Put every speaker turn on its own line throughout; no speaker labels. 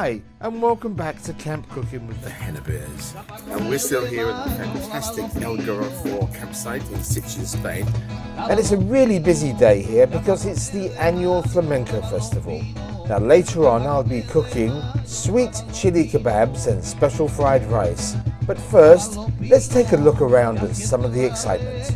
Hi, and welcome back to Camp Cooking with the Henna Bears. And we're still here at the fantastic Garrofer campsite in Sitges, Spain. And it's a really busy day here because it's the annual flamenco festival. Now later on I'll be cooking sweet chili kebabs and special fried rice. But first, let's take a look around at some of the excitement.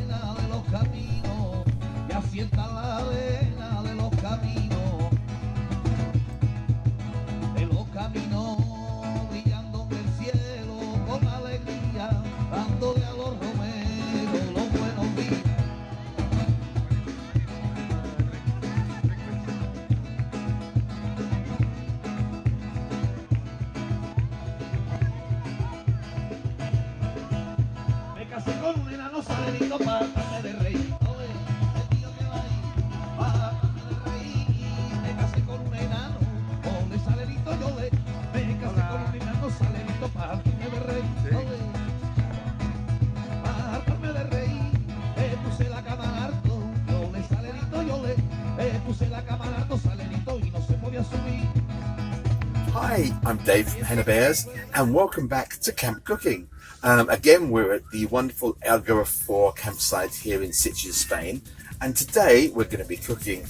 Hi, I'm Dave from Henna Bears and welcome back to Camp Cooking. Again, we're at the wonderful Garrofer campsite here in Sitges, Spain, and today we're going to be cooking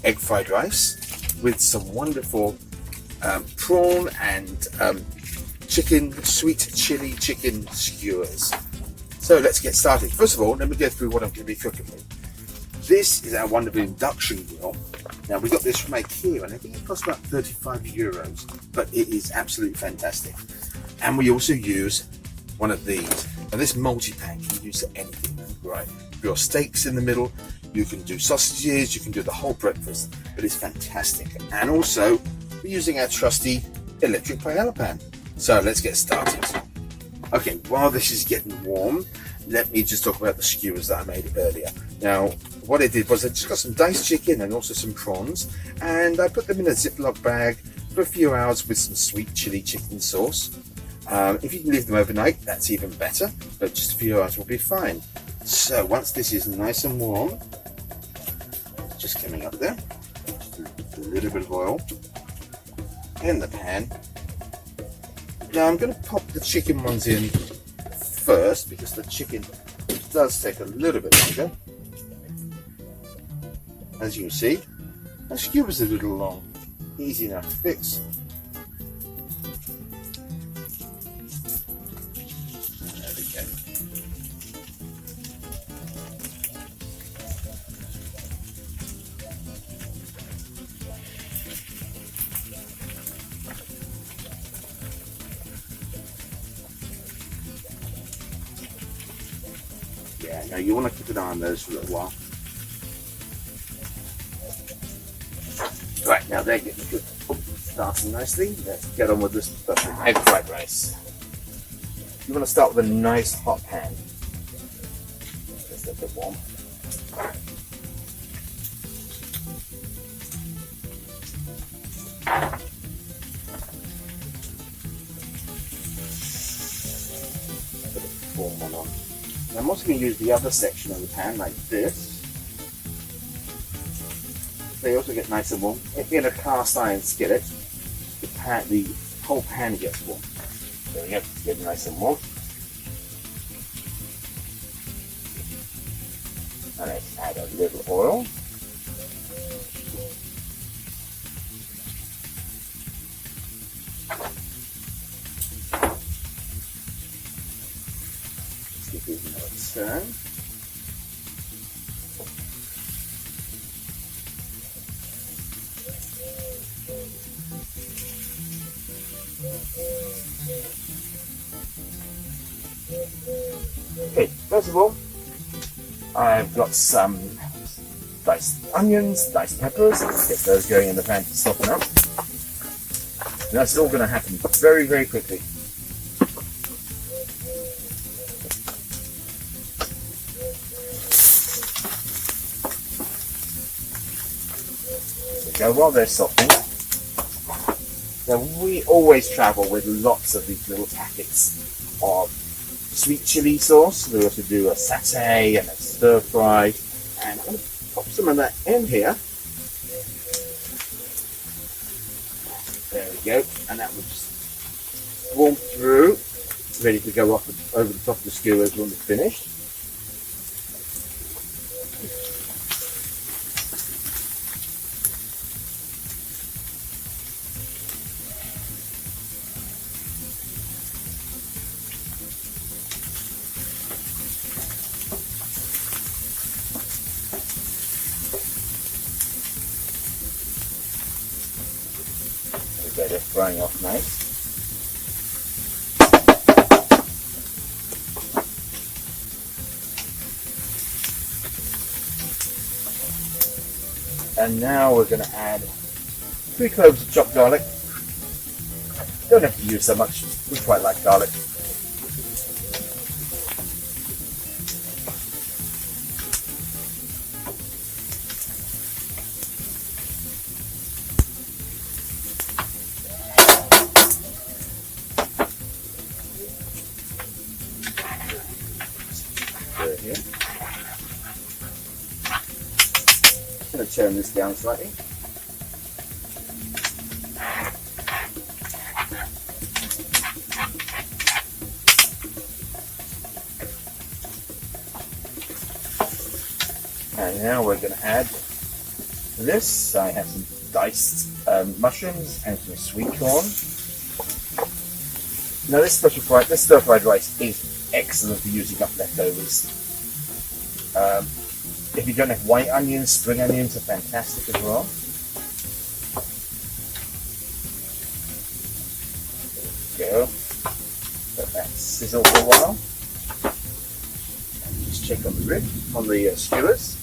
egg fried rice with some wonderful prawn and chicken, sweet chili chicken skewers. So let's get started. First of all, let me go through what I'm going to be cooking with. This is our wonderful induction grill. Now we got this from IKEA and I think it costs about 35 euros, but it is absolutely fantastic. And we also use one of these. Now this multi-pan you can use for anything, right? Your steaks in the middle, you can do sausages, you can do the whole breakfast, but it's fantastic. And also we're using our trusty electric paella pan. So let's get started. Okay, while this is getting warm, let me just talk about the skewers that I made earlier. Now, what I did was I just got some diced chicken and also some prawns, and I put them in a Ziploc bag for a few hours with some sweet chili chicken sauce. If you can leave them overnight, that's even better, but just a few hours will be fine. So once this is nice and warm, just coming up there, just a little bit of oil in the pan. Now I'm going to pop the chicken ones in first because the chicken does take a little bit longer. As you can see, the skewer's a little long, easy enough to fix. There we go. Yeah, now you want to keep an eye on those for a little while. Right, now they're getting good, starting nicely. Let's get on with this egg fried rice. You want to start with a nice hot pan. Just a bit warm. Put a warm one on. Now I'm also going to use the other section of the pan like this. They also get nice and warm. If you're in a cast iron skillet, the whole pan gets warm. There we go, get nice and warm. And let's add a little oil. Just give these another turn. Okay, first of all, I've got some diced onions, diced peppers. Let's get those going in the pan to soften up. And that's all going to happen very, very quickly. There we go, while they're softening. Now we always travel with lots of these little packets of sweet chili sauce. We also do a satay and a stir fry, and I'm going to pop some of that in here. There we go, and that will just warm through, ready to go off over the top of the skewers when it's finished. There we go, they're frying off nice. And now we're going to add 3 cloves of chopped garlic. Don't have to use so much, we quite like garlic. Here. I'm going to turn this down slightly. And now we're going to add this. I have some diced mushrooms and some sweet corn. Now this stir-fried rice is excellent for using up leftovers. If you don't have white onions, spring onions are fantastic as well. There we go. Let that sizzle for a while. And just check on the skewers.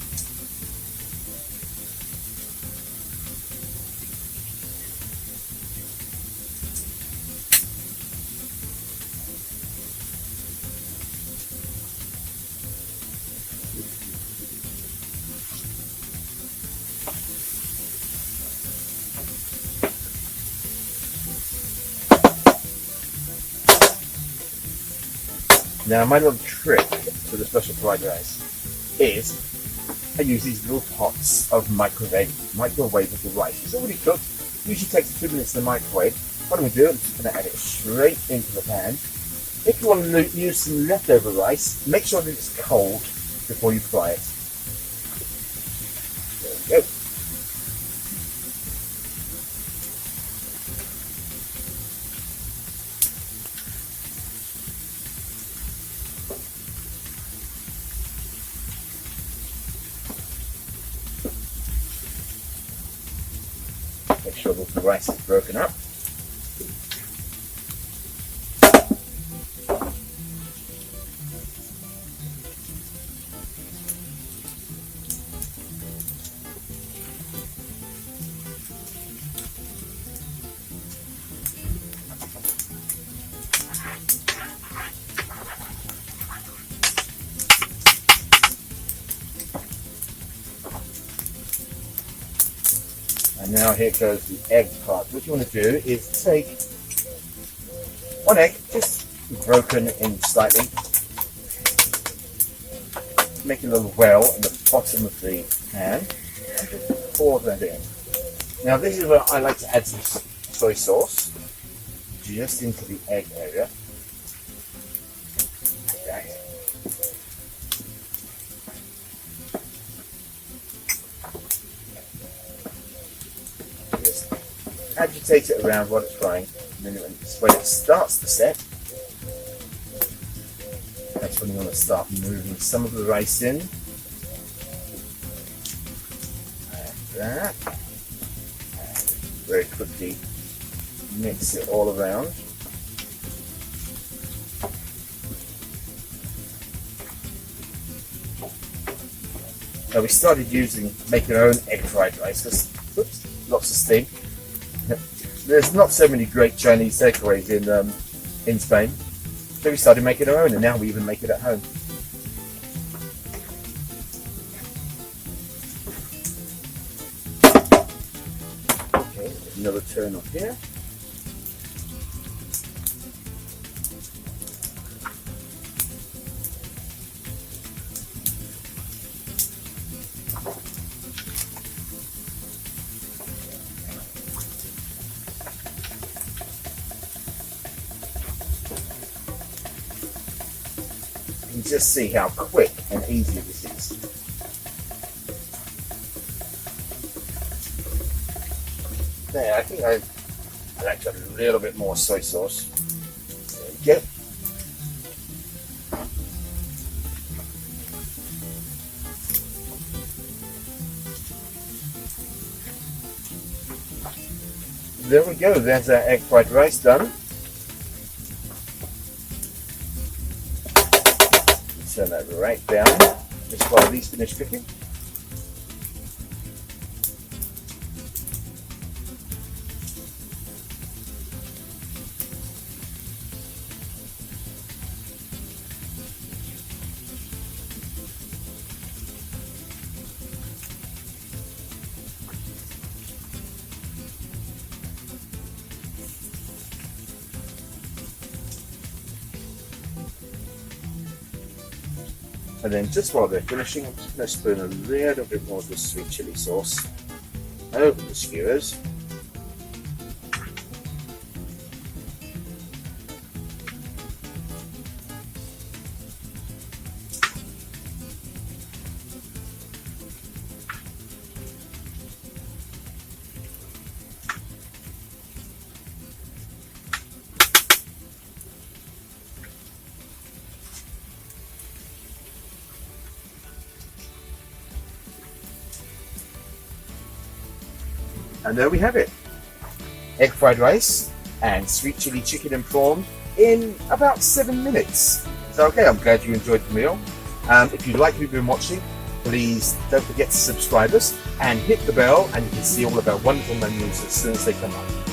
Now my little trick to the special fried rice is I use these little pots of microwavable rice. It's already cooked. Usually takes 2 minutes in the microwave. What I'm going to do, I'm just going to add it straight into the pan. If you want to use some leftover rice, make sure that it's cold before you fry it. There we go. Make sure that the rice is broken up. And now here goes the egg part. What you want to do is take 1 egg, just broken in slightly, make a little well in the bottom of the pan, and just pour that in. Now this is where I like to add some soy sauce, just into the egg area, like that. Agitate it around while it's frying, and then when it starts to set, that's when you want to start moving some of the rice in, like that, and very quickly mix it all around. Now we started making our own egg fried rice because lots of steam. There's not so many great Chinese takeaways in Spain, so we started making our own, and now we even make it at home. Okay, another turn off here. can just see how quick and easy this is. There, I think I'd like to add a little bit more soy sauce. There we go. There we go, there's our egg fried rice done. Turn that right down, just while these finish cooking. And then just while they're finishing, I'm just going to spoon a little bit more of the sweet chili sauce over the skewers. And there we have it. Egg fried rice and sweet chili chicken and prawn in about 7 minutes. So okay, I'm glad you enjoyed the meal. If you like what you've been watching, please don't forget to subscribe us and hit the bell, and you can see all of our wonderful menus as soon as they come up.